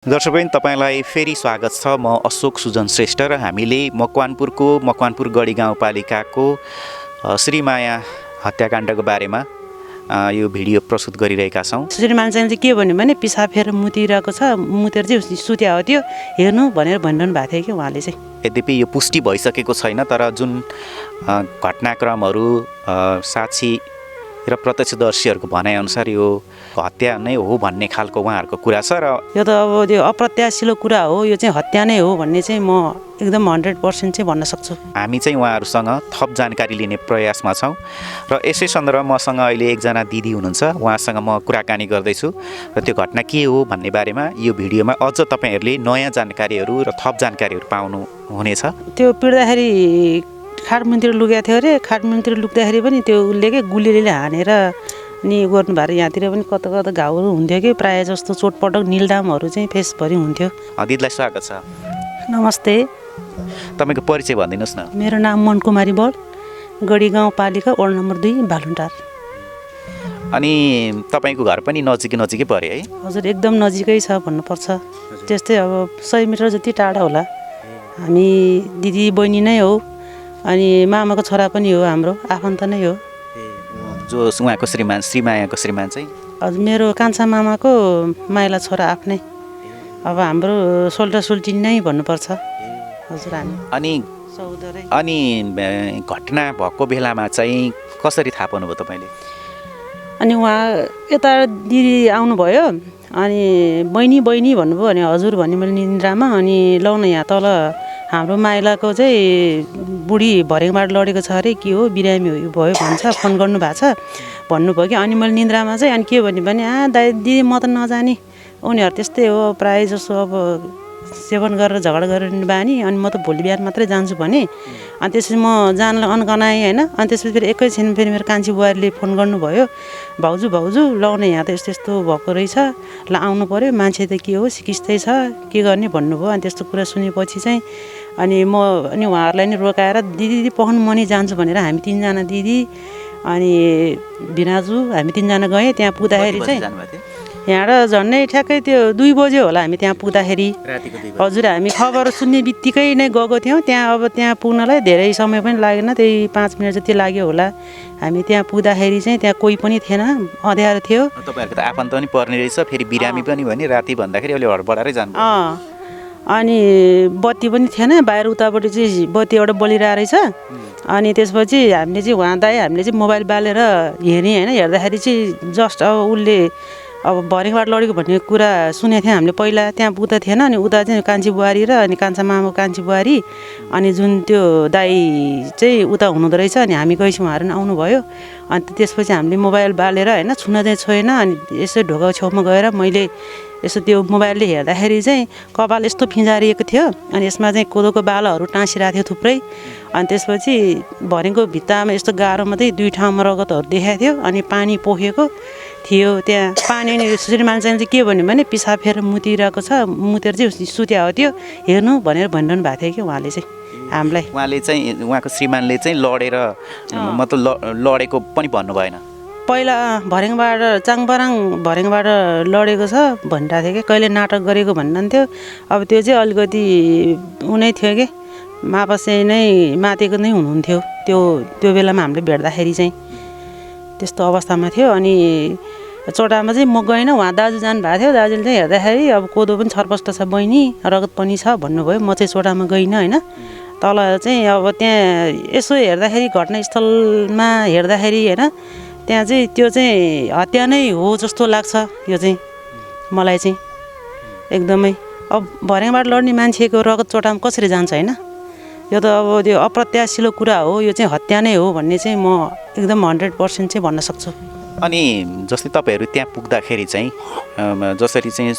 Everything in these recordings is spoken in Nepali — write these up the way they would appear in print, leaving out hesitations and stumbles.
दर्शकवृन्द तपाईलाई फेरि स्वागत छ। म अशोक सुजन श्रेष्ठ र हामीले मकवानपुर गढी गाउँपालिकाको श्रीमाया हत्याकाण्डको बारेमा यो भिडियो प्रस्तुत गरिरहेका छौँ। श्रीमान चाहिँ के भन्यो भने पिसाब फेर मुतिरहेको छ, मुतेर चाहिँ सुत्या हो, त्यो हेर्नु भनेर भनिरहनु भएको थियो कि उहाँले चाहिँ। यद्यपि यो पुष्टि भइसकेको छैन, तर जुन घटनाक्रमहरू साक्षी र प्रत्यक्षदर्शीहरूको भनाइअनुसार यो हत्या नै हो भन्ने खालको उहाँहरूको कुरा छ। र यो त अब त्यो अप्रत्याशिलो कुरा हो, यो चाहिँ हत्या नै हो भन्ने चाहिँ म एकदम 100% चाहिँ भन्न सक्छु। हामी चाहिँ उहाँहरूसँग थप जानकारी लिने प्रयासमा छौँ र यसै सन्दर्भमा मसँग अहिले एकजना दिदी हुनुहुन्छ, उहाँसँग म कुराकानी गर्दैछु र त्यो घटना के हो भन्ने बारेमा यो भिडियोमा अझ तपाईँहरूले नयाँ जानकारीहरू र थप जानकारीहरू पाउनु हुनेछ। त्यो पिट्दाखेरि खाटमुनितिर लुकेको थियो अरे, खाटमुनितिर लुक्दाखेरि पनि त्यो उसले के गुलीले हानेर अनि गर्नु भएर यहाँतिर पनि कता कता घाउहरू हुन्थ्यो कि प्रायः जस्तो चोटपटक निलडामहरू चाहिँ फेसभरि हुन्थ्यो। दिदीलाई स्वागत छ। नमस्ते। तपाईँको परिचय भनिदिनुहोस् न। मेरो नाम मनकुमारी बल, गढी गाउँपालिका वार्ड नम्बर 2 बालुनटार। अनि तपाईँको घर पनि नजिकै पऱ्यो है? हजुर, एकदम नजिकै छ भन्नुपर्छ। त्यस्तै अब 100 मिटर जति टाढा होला। हामी दिदी बहिनी नै हो, अनि मामाको छोरा पनि हो, हाम्रो आफन्त नै हो। जो उहाँको श्रीमायाको श्रीमान चाहिँ? हजुर, मेरो कान्छा मामाको माइला छोरा आफ्नै। अब हाम्रो सोल्टा सुल्टी नै भन्नुपर्छ। हजुर, हामी अनि घटना भएको बेलामा चाहिँ कसरी थाहा पाउनुभयो तपाईँले? अनि उहाँ यता दिदी आउनुभयो, अनि बहिनी भन्नुभयो, अनि हजुर भने मैले निन्द्रामा। अनि लौ न यहाँ तल हाम्रो माइलाको चाहिँ बुढी भरेङबाट लडेको छ अरे, के हो बिरामी भयो भन्छ, फोन गर्नु भएको छ भन्नुभयो कि। अनि मैले निन्द्रामा चाहिँ अनि के भन्यो भने दाइ दिदी म त नजाने, उनीहरू त्यस्तै हो प्रायः जसो अब सेवन गरेर झगडा गरेर बानी, अनि म त भोलि बिहान मात्रै जान्छु भने। अनि त्यसपछि म जानलाई अन्कनाएँ होइन। अनि त्यसपछि फेरि एकैछिन फेरि मेरो कान्छी बुहारीले फोन गर्नुभयो, भाउजू लौ न यहाँ त यस्तो भएको रहेछ, ल आउनु पऱ्यो, मान्छे त के हो सिकिस्तै छ, के गर्ने भन्नुभयो। अनि त्यस्तो कुरा सुनेपछि चाहिँ अनि उहाँहरूलाई नि रोकाएर दिदी पखाउनु म नि जान्छु भनेर हामी 3जना दिदी अनि भिनाजु हामी 3जना गएँ। त्यहाँ पुग्दाखेरि चाहिँ यहाँबाट झन्डै ठ्याक्कै त्यो 2 बज्यो होला हामी त्यहाँ पुग्दाखेरि। हजुर, हामी खबर सुन्ने बित्तिकै नै गएको थियौँ त्यहाँ। अब त्यहाँ पुग्नलाई धेरै समय पनि लागेन, त्यही 5 मिनट जति लाग्यो होला। हामी त्यहाँ पुग्दाखेरि चाहिँ त्यहाँ कोही पनि थिएन, अँध्यारो थियो। तपाईँहरूको त आफन्त पनि पर्ने रहेछ, फेरि बिरामी पनि भने राति भन्दाखेरि अलि हडबडारै जानु। अनि बत्ती पनि थिएन, बाहिर उतापट्टि चाहिँ बत्ती एउटा बलिरहेको रहेछ। अनि त्यसपछि हामीले चाहिँ उहाँ दाइ हामीले चाहिँ मोबाइल बालेर हेऱ्यौँ होइन। हेर्दाखेरि चाहिँ जस्ट अब उसले अब भरेङबाट लडेको भन्ने कुरा सुनेको थियौँ हामीले पहिला। त्यहाँ पुग्दा थिएन, अनि उता चाहिँ कान्छी बुहारी र अनि कान्छा मामाको कान्छी बुहारी अनि जुन त्यो दाइ चाहिँ उता हुनुहुँदो रहेछ। अनि हामी गएपछि उहाँहरू पनि आउनुभयो। अनि त्यसपछि हामीले मोबाइल बालेर होइन, छुन चाहिँ छोएन। अनि यसो ढोका छेउमा गएर मैले यसो त्यो मोबाइलले हेर्दाखेरि चाहिँ कपाल यस्तो फिँजारिएको थियो, अनि यसमा चाहिँ कोदोको बालाहरू टाँसिरहेको थियो थुप्रै। अनि त्यसपछि भरेङको भित्तामा यस्तो गाह्रो मात्रै 2 ठाउँमा रगतहरू देखाएको थियो, अनि पानी पोखेको थियो त्यहाँ पानी। अनि श्रीमान चाहिँ के भन्यो भने पिसाब फेर मुतिरहेको छ, मुतेर चाहिँ सुत्या हो, त्यो हेर्नु भनेर भनिरहनु भएको थियो कि उहाँले चाहिँ हामीलाई। उहाँको श्रीमानले चाहिँ लडेर मतलब लडेको पनि भन्नु भएन? पहिला भरेङबाट लडेको छ भनिरहेको थियो कि, कहिले नाटक गरेको भन्नुहुन्थ्यो। अब त्यो चाहिँ अलिकति उनै थियो कि मापसे नै मातेको नै हुनुहुन्थ्यो त्यो बेलामा हामीले भेट्दाखेरि चाहिँ त्यस्तो अवस्थामा थियो। अनि चोटामा चाहिँ म गइनँ, उहाँ दाजु जानुभएको थियो। दाजुले चाहिँ हेर्दाखेरि अब कोदो पनि छरपष्ट छ बहिनी, रगत पनि छ भन्नुभयो। म चाहिँ चोटामा गइनँ होइन। तल चाहिँ अब त्यहाँ यसो हेर्दाखेरि घटनास्थलमा हेर्दाखेरि होइन, त्यहाँ चाहिँ त्यो चाहिँ हत्या नै हो जस्तो लाग्छ यो चाहिँ मलाई चाहिँ एकदमै। अब भरेङबाट लड्ने मान्छेको रगत चोटामा कसरी जान्छ होइन? यो त अब त्यो अप्रत्याशिलो कुरा हो, यो चाहिँ हत्या नै हो भन्ने चाहिँ म एकदम 100% चाहिँ भन्न सक्छु। अनि जस्तै तपाईँहरू त्यहाँ पुग्दाखेरि चाहिँ जसरी चाहिँ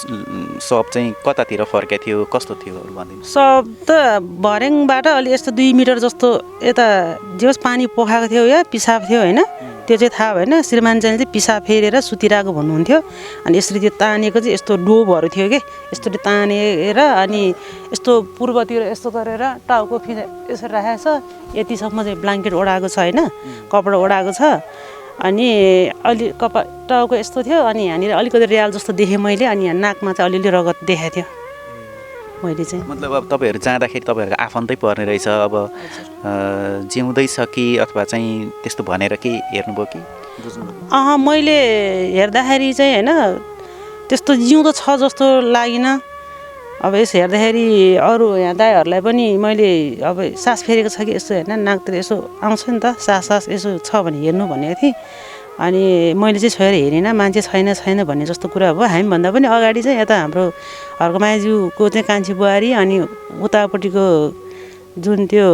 सब चाहिँ कतातिर फर्केको थियो, कस्तो थियो भनिदिनु? सब त भरेङबाट अलि यस्तो 2 मिटर जस्तो यता जे होस् पानी पोखाएको थियो या पिसाब थियो होइन, त्यो चाहिँ थाहा भएन। श्रीमान चाहिँ पिसाब फेरेर सुतिरहेको भन्नुहुन्थ्यो। अनि यसरी त्यो तानेको चाहिँ यस्तो डोबहरू थियो कि, यस्तो तानेर अनि यस्तो पूर्वतिर यस्तो गरेर टाउको यसरी राखेको छ, यतिसम्म चाहिँ ब्ल्याङ्केट ओढाएको छ होइन, कपडा ओढाएको छ। अनि अलि कपाल टाउको यस्तो थियो अनि यहाँनिर अलिकति रियाल जस्तो देखेँ मैले अनि यहाँ नाकमा चाहिँ अलिअलि रगत देखाएको थियो मैले चाहिँ। मतलब अब तपाईँहरू जाँदाखेरि तपाईँहरूको आफन्तै पर्ने रहेछ अब जिउँदैछ कि अथवा चाहिँ त्यस्तो भनेर के हेर्नुभयो कि बुझ्नुभयो? मैले हेर्दाखेरि चाहिँ होइन त्यस्तो जिउँदो छ जस्तो लागेन। अब यसो हेर्दाखेरि अरू यहाँ दाइहरूलाई पनि मैले अब सास फेरेको छ कि यसो होइन नाकतिर यसो आउँछ नि त सास यसो छ भने हेर्नु भनेको थिएँ। अनि मैले चाहिँ छोएर हेरिनँ, मान्छे छैन भन्ने जस्तो कुरा भयो। हामीभन्दा पनि अगाडि चाहिँ यता हाम्रो हर्कमायाज्यूको चाहिँ कान्छी बुहारी अनि उतापट्टिको जुन त्यो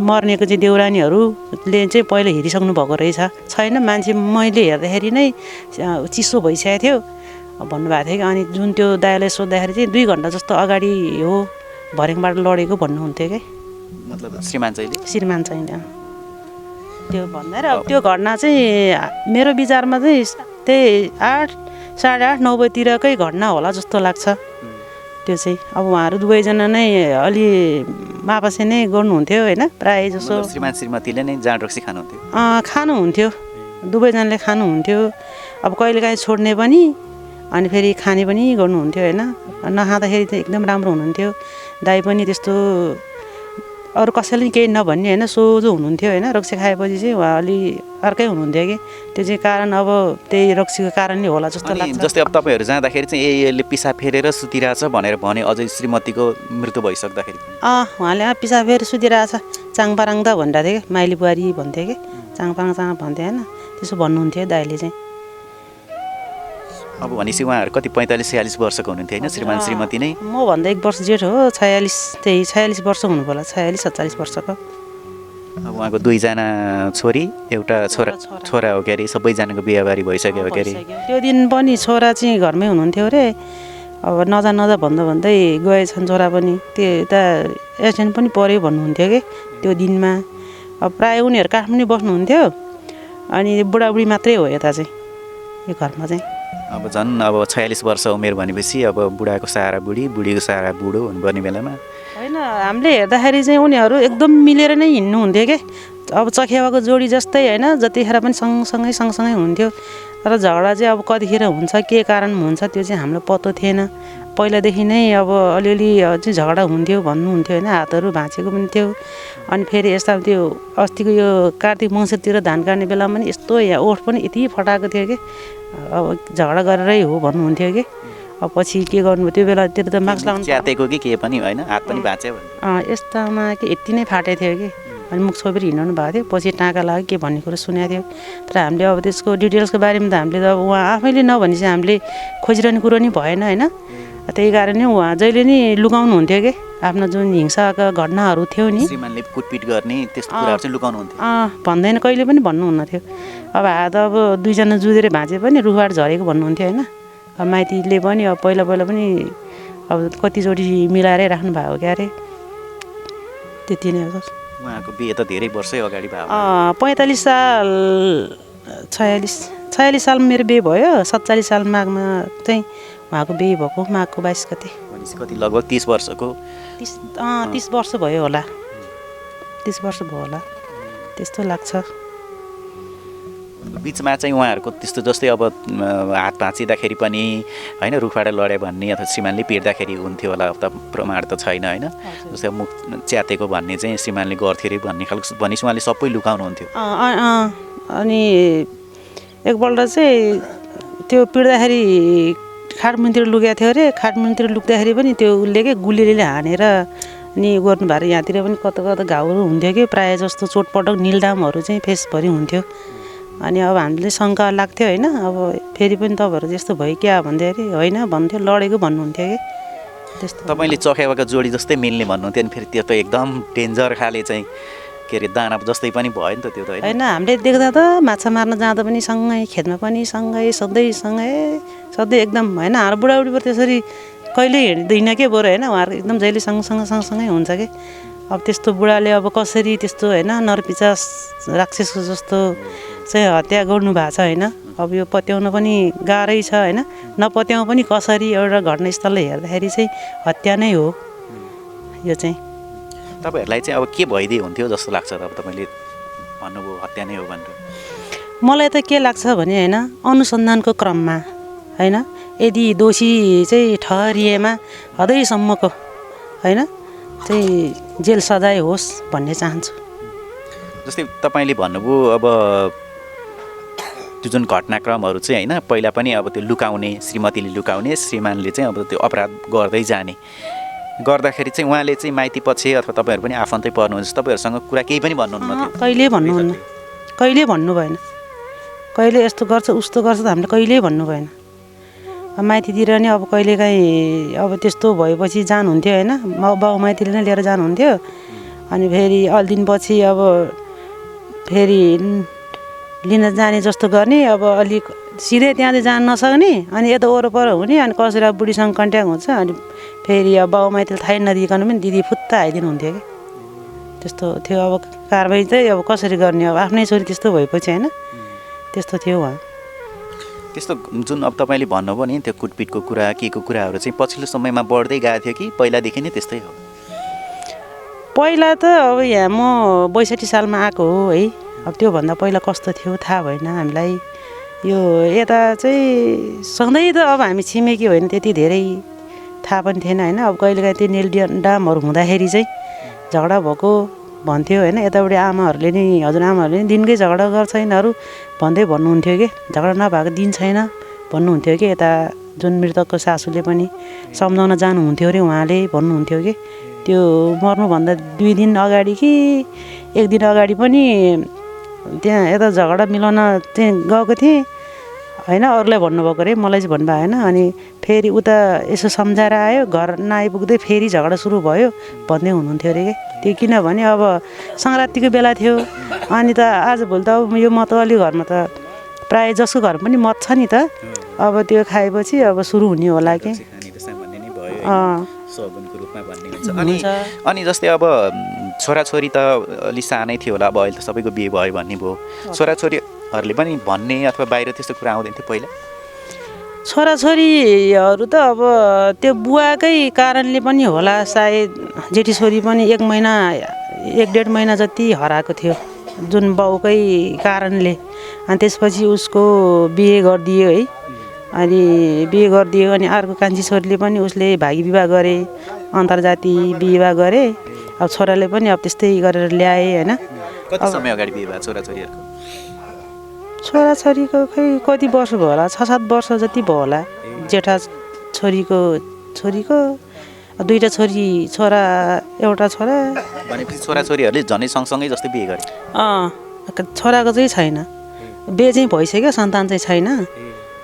मर्नेको चाहिँ देउरानीहरूले चाहिँ पहिला हेरिसक्नु भएको रहेछ। छैन मान्छे मैले हेर्दाखेरि नै चिसो भइसकेको थियो भन्नुभएको थियो कि। अनि जुन त्यो दाइलाई सोद्धाखेरि चाहिँ 2 घन्टा जस्तो अगाडि हो भर्याङबाट लडेको भन्नुहुन्थ्यो कि। मतलब श्रीमान चाहिँ त्यो भन्दा र अब त्यो घटना चाहिँ मेरो विचारमा चाहिँ त्यही 8, साढे 8, 9 बजीतिरकै घटना होला जस्तो लाग्छ त्यो चाहिँ। अब उहाँहरू दुवैजना नै अलि मापासे नै गर्नुहुन्थ्यो होइन प्रायः जसो। श्रीमान श्रीमतीले नै जाँड रक्सी खानुहुन्थ्यो? खानुहुन्थ्यो, दुवैजनाले खानुहुन्थ्यो। अब कहिलेकाहीँ छोड्ने पनि अनि फेरि खाने पनि गर्नुहुन्थ्यो होइन। नखाँदाखेरि चाहिँ एकदम राम्रो हुनुहुन्थ्यो। दाइ पनि त्यस्तो अरू कसैले केही नभन्ने होइन सोझो हुनुहुन्थ्यो होइन। रक्सी खाएपछि चाहिँ उहाँ अलि अर्कै हुनुहुन्थ्यो कि। त्यो चाहिँ कारण अब त्यही रक्सीको कारणले होला जस्तो लाग्छ। जस्तै अब तपाईँहरू जाँदाखेरि चाहिँ यसले पिसाब फेरेर सुतिरहेछ भनेर भने अझै श्रीमतीको मृत्यु भइसक्दाखेरि उहाँले पिसाब फेरेर सुतिरहेछ चाङपाराङ त भनिरहेको थियो कि, माइली बुहारी भन्थ्यो कि, चाङपाराङ भन्थ्यो होइन त्यसो भन्नुहुन्थ्यो दाइले चाहिँ। अब भनेपछि उहाँहरू कति 45-46 वर्षको हुनुहुन्थ्यो होइन श्रीमान श्रीमती नै? मभन्दा 1 वर्ष जेठो हो, 46 वर्ष हुनु होला, 46-47 वर्षको। अब उहाँको 2 जना छोरी एउटा छोरा हो के अरे, सबैजनाको बिहेबारी भइसक्यो हो के अरे। त्यो दिन पनि छोरा चाहिँ घरमै हुनुहुन्थ्यो अरे। अब नजा भन्दै गएछन् छोरा पनि। त्यो यता एक्सिडेन्ट पनि पऱ्यो भन्नुहुन्थ्यो कि त्यो दिनमा। अब प्रायः उनीहरू काठमाडौँ बस्नुहुन्थ्यो अनि बुढाबुढी मात्रै हो यता चाहिँ यो घरमा चाहिँ। अब झन् अब 46 वर्ष उमेर भनेपछि अब बुढाको सहारा बुढी, बुढीको सहारा बुढो हुनुपर्ने बेलामा होइन हामीले हेर्दाखेरि चाहिँ उनीहरू एकदम मिलेर नै हिँड्नुहुन्थ्यो कि। अब चखेवाको जोडी जस्तै होइन, जतिखेर पनि सँगसँगै हुन्थ्यो। तर झगडा चाहिँ अब कतिखेर हुन्छ के कारण हुन्छ त्यो चाहिँ हामीलाई पत्तो थिएन। पहिलादेखि नै अब अलिअलि चाहिँ झगडा हुन्थ्यो भन्नुहुन्थ्यो होइन। हातहरू भाँचेको पनि थियो। अनि फेरि यस्ता त्यो अस्तिको यो कार्तिक मङ्सिरतिर धान काट्ने बेलामा पनि यस्तो यहाँ ओठ पनि यति फटाएको थियो कि अब झगडा गरेरै हो भन्नुहुन्थ्यो कि। अब पछि के गर्नुभयो त्यो बेलातिर त मास्क लाउनु च्यातेको कि के पनि होइन, हात पनि भाँच्यो यस्तामा कि यति नै फाटेको थियो कि। अनि मुख छोपेर हिँड्नु भएको थियो, पछि टाँका लाग्यो के भन्ने कुरो सुनेको थियो। तर हामीले अब त्यसको डिटेल्सको बारेमा त हामीले त उहाँ आफैले नभने चाहिँ हामीले खोजिरहने कुरो नि भएन होइन। त्यही कारण नै उहाँ जहिले नै लुकाउनुहुन्थ्यो कि आफ्नो जुन हिंसाका घटनाहरू थियो नि, श्रीमानले कुटपिट गर्ने त्यस्तो कुराहरू चाहिँ लुकाउनुहुन्थ्यो। भन्दैन, कहिले पनि भन्नुहुन्न थियो। अब हात अब 2 जना जुधेर भाँचे पनि रुखबाट झरेको भन्नुहुन्थ्यो होइन। अब माइतीले पनि अब पहिला पनि अब कतिचोटि मिलाएरै राख्नु भएको क्या अरे। त्यति नै हो। उहाँको बिहे त धेरै वर्षै अगाडि भयो। 45 साल 46 सालमा मेरो बिहे भयो। 47 साल माघमा चाहिँ उहाँको बिहे भएको, माघको 22 गते। भनेपछि कति लगभग 30 वर्षको 30 वर्ष भयो होला, 30 वर्ष भयो होला त्यस्तो लाग्छ। बिचमा चाहिँ उहाँहरूको त्यस्तो जस्तै अब हात भाँचिँदाखेरि पनि होइन रुखबाट लड्यो भन्ने अथवा श्रीमानले पिट्दाखेरि हुन्थ्यो होला, अब त प्रमाण त छैन होइन। जस्तै मुख च्यातेको भन्ने चाहिँ श्रीमानले गर्थ्यो अरे भन्ने खालको भनेपछि उहाँले सबै लुकाउनुहुन्थ्यो। अनि एकपल्ट चाहिँ त्यो पिट्दाखेरि खाटमुनितिर लुकेको थियो अरे। खाटमुनितिर लुक्दाखेरि पनि त्यो उसले के गुलीले हानेर नि गर्नु भएर यहाँतिर पनि कता घाउहरू हुन्थ्यो कि। प्रायः जस्तो चोटपटक निलडामहरू चाहिँ फेसभरि हुन्थ्यो। अनि अब हामीले शङ्का लाग्थ्यो होइन। अब फेरि पनि तपाईँहरू त्यस्तो भयो क्या भन्दाखेरि होइन भन्थ्यो, लडेको भन्नुहुन्थ्यो कि त्यस्तो। तपाईँले चखेवाको जोडी जस्तै मिल्ने भन्नुहुन्थ्यो अनि फेरि त्यो त एकदम डेन्जर खाले चाहिँ के अरे दाना जस्तै पनि भयो नि त त्यो त होइन। हामीले देख्दा त माछा मार्न जाँदा पनि सँगै, खेतमा पनि सँगै, सधैँ एकदम होइन। हाम्रो बुढाबुढीबाट त्यसरी कहिले हिँड्दैन के बरु होइन। उहाँहरूको एकदम जहिले सँगसँगै हुन्छ कि। अब त्यस्तो बुढाले अब कसरी त्यस्तो होइन नरपिचास राक्षसको जस्तो चाहिँ हत्या गर्नु भएको छ होइन। अब यो पत्याउन पनि गाह्रै छ होइन। नपत्याउँ पनि कसरी एउटा घटनास्थलले हेर्दाखेरि चाहिँ हत्या नै हो यो चाहिँ। तपाईँहरूलाई चाहिँ अब के भइदिए हुन्थ्यो जस्तो लाग्छ? अब तपाईँले भन्नुभयो हत्या नै हो भनेर। मलाई त के लाग्छ भने होइन अनुसन्धानको क्रममा होइन यदि दोषी चाहिँ ठहरिएमा हदैसम्मको होइन चाहिँ जेल सजाय होस् भन्ने चाहन्छु। जस्तै तपाईँले भन्नुभयो अब त्यो जुन घटनाक्रमहरू चाहिँ होइन पहिला पनि अब त्यो लुकाउने श्रीमतीले लुकाउने श्रीमानले चाहिँ अब त्यो अपराध गर्दै जाने गर्दाखेरि चाहिँ उहाँले चाहिँ माइती पक्ष अथवा तपाईँहरू पनि आफन्तै पर्नुहुन्छ तपाईँहरूसँग कुरा केही पनि भन्नुहुन्न थियो? कहिले भन्नुहुन्न, कहिले भन्नु भएन। कहिले यस्तो गर्छ उस्तो गर्छ त हामीले कहिल्यै भन्नु भएन। माइतीतिर नि अब कहिलेकाहीँ अब त्यस्तो भएपछि जानुहुन्थ्यो होइन बाउ माइतीले नै लिएर जानुहुन्थ्यो। अनि फेरि अलि दिनपछि अब फेरि लिन जाने जस्तो गर्ने अब अलिक सिधै त्यहाँ चाहिँ जान नसक्ने अनि यता वरपर हुने अनि कसरी अब बुढीसँग कन्ट्याक्ट हुन्छ अनि फेरि अब बाउ माइतीले थाहै नदिइकन पनि दिदी फुत्ता आइदिनुहुन्थ्यो कि त्यस्तो थियो। अब कारबाही चाहिँ अब कसरी गर्ने अब आफ्नै छोरी त्यस्तो भएपछि होइन त्यस्तो थियो उहाँ। त्यस्तो जुन अब तपाईँले भन्नुभयो नि त्यो कुटपिटको कुरा के को कुराहरू चाहिँ पछिल्लो समयमा बढ्दै गएको थियो कि पहिलादेखि नै त्यस्तै हो? पहिला त अब यहाँ म 62 सालमा आएको हो है। अब त्योभन्दा पहिला कस्तो थियो थाहा भएन हामीलाई। यो यता चाहिँ सधैँ त अब हामी छिमेकी होइन त्यति धेरै थाहा पनि थिएन होइन। अब कहिलेकाहीँ त्यो नेल डामहरू हुँदाखेरि चाहिँ झगडा भएको भन्थ्यो होइन। यतापट्टि आमाहरूले नि हजुरआमाहरूले नि दिनकै झगडा गर्छ यिनीहरू भन्दै भन्नुहुन्थ्यो कि झगडा नभएको दिन छैन भन्नुहुन्थ्यो कि यता जुन मृतकको सासूले पनि सम्झाउन जानुहुन्थ्यो अरे उहाँले भन्नुहुन्थ्यो कि त्यो मर्नुभन्दा 2 दिन अगाडि कि 1 दिन अगाडि पनि त्यहाँ यता झगडा मिलाउन चाहिँ गएको थिएँ होइन। अरूलाई भन्नुभएको अरे मलाई चाहिँ भन्नुभएको होइन। अनि फेरि उता यसो सम्झाएर आयो घर नआइपुग्दै फेरि झगडा सुरु भयो भन्दै हुनुहुन्थ्यो अरे कि त्यो किनभने अब सङ्क्रान्तिको बेला थियो अनि त आजभोलि त अब यो मतवाली घरमा त प्रायः जसको घरमा पनि मत छ नि त अब त्यो खाएपछि अब सुरु हुने होला कि अनि जस्तै अब छोराछोरी त अलि सानै थियो होला अब अहिले त सबैको बिहे भयो भन्ने भयो। छोराछोरीहरूले पनि भन्ने अथवा बाहिर त्यस्तो कुरा आउँदैन थियो पहिला? छोराछोरीहरू त अब त्यो बुवाकै कारणले पनि होला सायद जेठी छोरी पनि 1 महिना 1.5 महिना जति हराएको थियो जुन बाउकै कारणले। अनि त्यसपछि उसको बिहे गरिदियो है। अनि बिहे गरिदियो अनि अर्को कान्छी छोरीले पनि उसले भागी विवाह गरे अन्तर्जाति विवाह गरे। अब छोराले पनि अब त्यस्तै गरेर ल्याए होइन। कति समय अगाडि बिहे भयो छोराछोरीहरूको? छोराछोरीको खै कति वर्ष भयो होला 6-7 वर्ष जति भयो होला। जेठा छोरीको 2टा छोरी छोरा एउटा छोरा भनेपछि छोराछोरीहरूले झनै सँगसँगै जस्तै बिहे गरे? छोराको चाहिँ छैन बिहे चाहिँ भइसक्यो सन्तान चाहिँ छैन।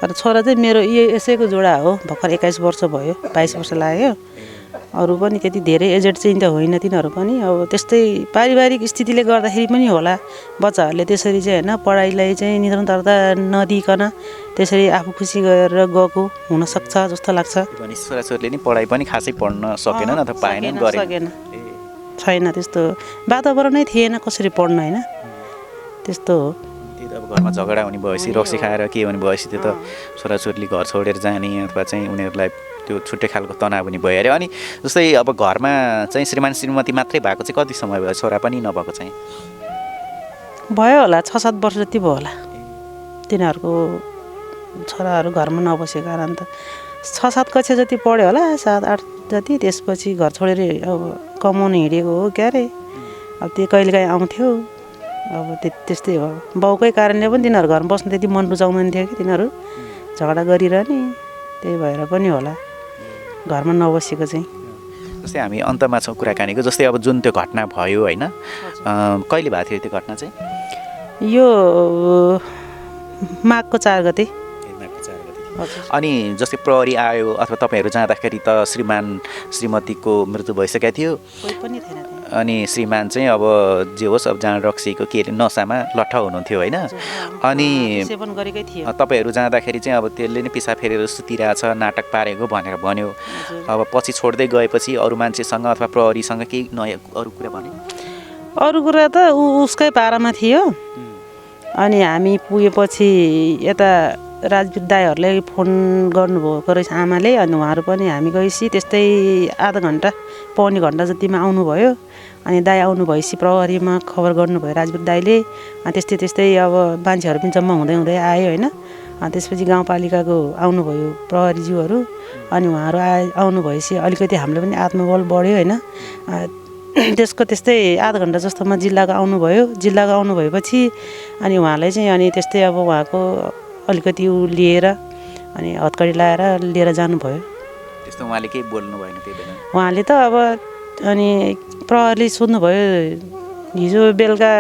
तर छोरा चाहिँ मेरो यसैको जोडा हो भर्खर 21 वर्ष भयो 22 वर्ष लाग्यो। अरू पनि त्यति धेरै एजेड चाहिँ त होइन तिनीहरू पनि अब त्यस्तै पारिवारिक स्थितिले गर्दाखेरि पनि होला बच्चाहरूले त्यसरी चाहिँ होइन पढाइलाई चाहिँ निरन्तरता नदिइकन त्यसरी आफू खुसी गरेर गएको हुनसक्छ जस्तो लाग्छ। छोराछोरीले नि पढाइ पनि खासै पढ्न सकेन अथवा पाएन सकेन छैन त्यस्तो वातावरणै थिएन कसरी पढ्न होइन त्यस्तो हो। अब घरमा झगडा हुने भएपछि रक्सी खाएर के हुने भएपछि त्यो त छोराछोरीले घर छोडेर जाने अथवा चाहिँ उनीहरूलाई त्यो छुट्टै खालको तनाव हुने भयो अरे। अनि जस्तै अब घरमा चाहिँ श्रीमान श्रीमती मात्रै भएको चाहिँ कति समय भयो छोरा पनि नभएको चाहिँ? भयो होला 6-7 वर्ष जति भयो होला तिनीहरूको छोराहरू घरमा नबसेको कारण त 6-7 कक्षा जति पढ्यो होला 7-8 जति। त्यसपछि घर छोडेर अब कमाउनु हिँडेको हो क्या अरे। अब त्यो कहिलेकाहीँ आउँथ्यो अब त्यस्तै हो। बाउकै कारणले पनि तिनीहरू घरमा बस्नु त्यति मन रुचाउँदैन थियो कि तिनीहरू झगडा गरिरहने त्यही भएर पनि होला घरमा नबसेको चाहिँ। जस्तै हामी अन्तमा छौँ कुराकानीको। जस्तै अब जुन त्यो घटना भयो होइन कहिले भएको थियो त्यो घटना चाहिँ? यो माघको 4 गते। अनि जस्तै प्रहरी आयो अथवा तपाईँहरू जाँदाखेरि त श्रीमान श्रीमतीको मृत्यु भइसकेको थियो कोही पनि थिएन। अनि श्रीमान चाहिँ अब जे होस् अब जहाँ रक्सीको के अरे नसामा लट्ठ हुनुहुन्थ्यो होइन। अनि सेवन गरेकै थियो। तपाईँहरू जाँदाखेरि चाहिँ अब त्यसले नै पिसा फेरेर सुतिरहेछ नाटक पारेको भनेर भन्यो। अब पछि छोड्दै गएपछि अरू मान्छेसँग अथवा प्रहरीसँग केही नयाँ अरू कुरा भन्यो? अरू कुरा त उसकै पारामा थियो। अनि हामी पुगेपछि यता राजवीर दाईहरूले फोन गर्नुभएको रहेछ आमाले अनि उहाँहरू पनि हामी गएपछि त्यस्तै आधा घन्टा पौने घन्टा जतिमा आउनुभयो अनि दाई आउनु भएपछि प्रहरीमा खबर गर्नुभयो राजवीर दाईले त्यस्तै त्यस्तै अब मान्छेहरू पनि जम्मा हुँदै हुँदै आयो होइन त्यसपछि गाउँपालिकाको आउनुभयो प्रहरीज्यूहरू अनि उहाँहरू आउनु भएपछि अलिकति हामीले पनि आत्मबल बढ्यो होइन त्यसको त्यस्तै आधा घन्टा जस्तोमा जिल्लाको आउनु भएपछि अनि उहाँले चाहिँ अनि त्यस्तै अब उहाँको अलिकति ऊ लिएर अनि हतकडी लाएर लिएर जानुभयो। त्यस्तो उहाँले केही बोल्नु भएन त्यही बेला? उहाँले त अब अनि प्रहरीले सोध्नुभयो हिजो बेलुका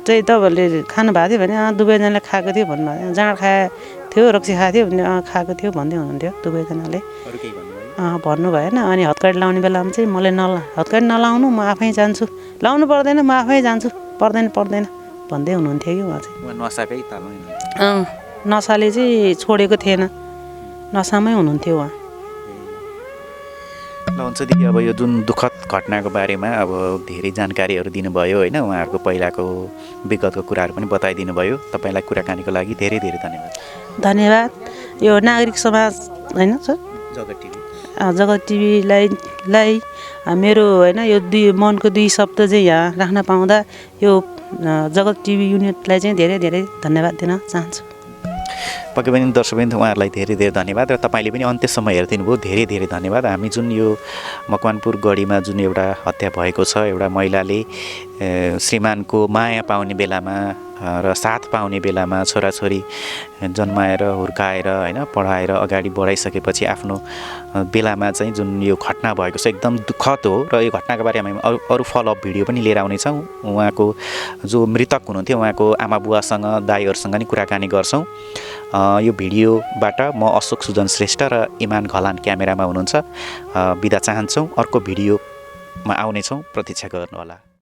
चाहिँ तपाईँहरूले खानु भएको थियो भने दुवैजनाले खाएको थियो भन्नुभयो। जाँड खाएको थियो रक्सी खाएको थियो भने खाएको थियो भन्दै हुनुहुन्थ्यो दुवैजनाले। भन्नु भएन अनि हतकडी लाउने बेलामा चाहिँ मलाई हतकडी नलाउनु म आफै जान्छु, लाउनु पर्दैन म आफै जान्छु, पर्दैन भन्दै हुनुहुन्थ्यो कि उहाँ चाहिँ। नसाकै तालमा नसाले चाहिँ छोडेको थिएन, नसामै हुनुहुन्थ्यो उहाँ। ल हुन्छ दिदी, अब यो जुन दुःखद घटनाको बारेमा अब धेरै जानकारीहरू दिनुभयो होइन, उहाँहरूको पहिलाको विगतको कुराहरू पनि बताइदिनु भयो। तपाईँलाई कुराकानीको लागि धेरै धेरै धन्यवाद। धन्यवाद। यो नागरिक समाज होइन सर, जगत टिभीलाई मेरो होइन यो मनको दुई शब्द चाहिँ यहाँ राख्न पाउँदा यो जगत टिभी युनिटलाई चाहिँ धेरै धेरै धन्यवाद दिन चाहन्छु। पक्कै पनि दर्शकवृन्द उहाँहरूलाई धेरै धेरै धन्यवाद र तपाईँले पनि अन्त्यसम्म हेरिदिनु भयो, धेरै धेरै धन्यवाद। हामी जुन यो मकवानपुर गढीमा जुन एउटा हत्या भएको छ, एउटा महिलाले श्रीमानको माया पाउने बेलामा र साथ पाउने बेलामा छोराछोरी जन्माएर हुर्काएर होइन पढाएर अगाडि बढाइसकेपछि आफ्नो बेलामा चाहिँ जुन यो घटना भएको छ एकदम दुःखद हो। र यो घटनाको बारेमा हामी अरू फलोअप भिडियो पनि लिएर आउनेछौँ। उहाँको जो मृतक हुनुहुन्थ्यो उहाँको आमा बुवासँग दाईहरूसँग नि कुराकानी गर्छौँ। यो भिडियोबाट म अशोक सुजन श्रेष्ठ र इमान घलान क्यामेरामा हुनुहुन्छ। बिदा चाहन्छौँ, अर्को भिडियोमा आउनेछौँ, प्रतीक्षा गर्नुहोला।